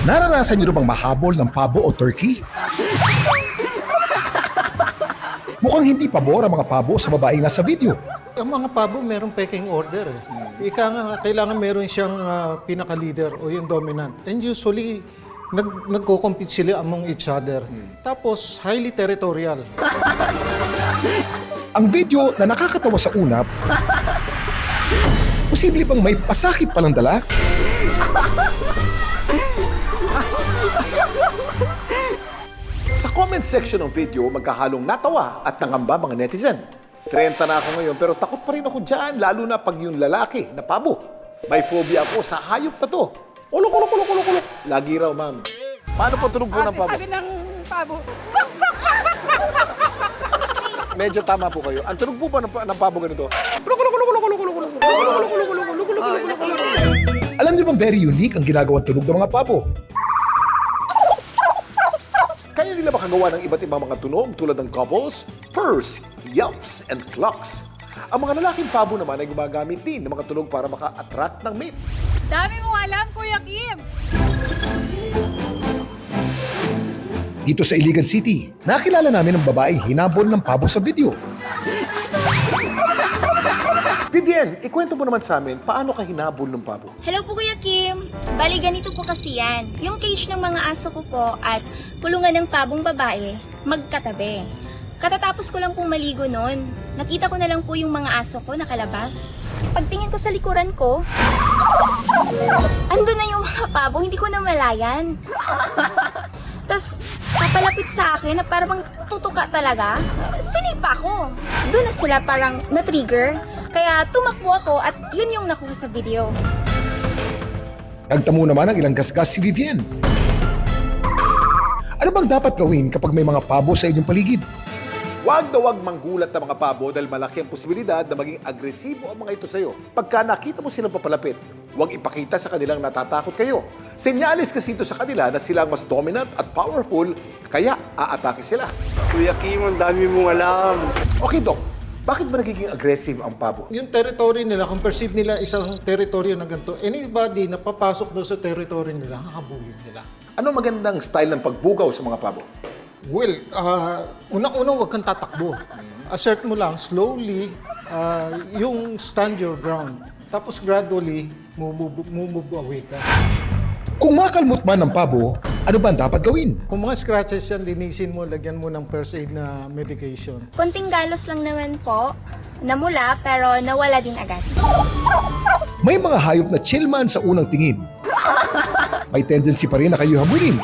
Naranasan niyo na bang mahabol ng pabo o turkey? Mukhang hindi pabor ang mga pabo sa babaeng nasa video. Ang mga pabo merong pecking order eh. Ika nga, kailangan meron siyang pinaka-leader o yung dominant. And usually, nagko-compete sila among each other. Tapos, highly territorial. Ang video na nakakatawa sa una, posible bang may pasakit palang dala? Sa comment section ng video, magkahalong natawa at nangamba mga netizen. 30 na ako ngayon pero takot pa rin ako dyan, lalo na pag yung lalaki na pabo. May phobia ako sa hayop na to. Ulok, ulok, ulok, ulok, ulok. Lagi raw, ma'am. Paano po tunog po ng pabo? Sabi ng pabo. Medyo tama po kayo. Ang tunog po ba ng pabo ganito? Ulok, ulok, ulok, ulok, ulok, ulok, ulok, ulok, ulok, ulok, ulok, ulok, ulok, ulok, ulok. Alam niyo bang very unique ang ginagawang tunog ng mga pabo? Kaya nila makagawa ng iba't ibang mga tunog tulad ng gobbles, purrs, yelps, and clucks. Ang mga lalaking pabo naman ay gumagamit din ng mga tunog para maka-attract ng mate. Dami mong alam, Kuya Kim. Dito sa Iligan City, nakilala namin ang babaeng hinabol ng pabo sa video. Vivian, ikwento mo naman sa amin, paano ka hinabol ng pabo? Hello po Kuya Kim. Bali ganito po kasi yan. Yung cage ng mga aso ko po at kulungan ng pabong babae, magkatabi. Katatapos ko lang pong maligo noon, nakita ko na lang po yung mga aso ko nakalabas. Pagtingin ko sa likuran ko, ando na yung mga pabo, hindi ko na malayan. Tapos, papalapit sa akin na parang tutuka talaga. Sinipa ko. Doon na sila parang na-trigger. Kaya tumakbo ako at yun yung nakuha sa video. Nagtamo naman ang ilang gasgas si Vivian. Ano bang dapat gawin kapag may mga pabo sa inyong paligid? Huwag na huwag manggulat ng mga pabo dahil malaki ang posibilidad na maging agresibo ang mga ito sa'yo. Pagka nakita mo silang papalapit, huwag ipakita sa kanilang natatakot kayo. Senyalis kasi ito sa kanila na sila ang mas dominant at powerful, kaya aatake sila. Kuya Kim, ang dami mong alam. Okay, Doc. Bakit ba nagiging aggressive ang pabo? Yung territory nila, kung perceive nila isang teritoryo na ganito, anybody na papasok doon sa territory nila, hakabulin nila. Ano magandang style ng pagbugaw sa mga pabo? Well, unang-una huwag kang tatakbo. Assert mo lang, slowly, yung stand your ground. Tapos gradually, move away ka. Kung makalmot man ng pabo, ano ba ang dapat gawin? Kung mga scratches yan, linisin mo, lagyan mo ng first aid na medication. Konting galos lang naman po, namula pero nawala din agad. May mga hayop na chill man sa unang tingin. May tendency pa rin na kayo habulin.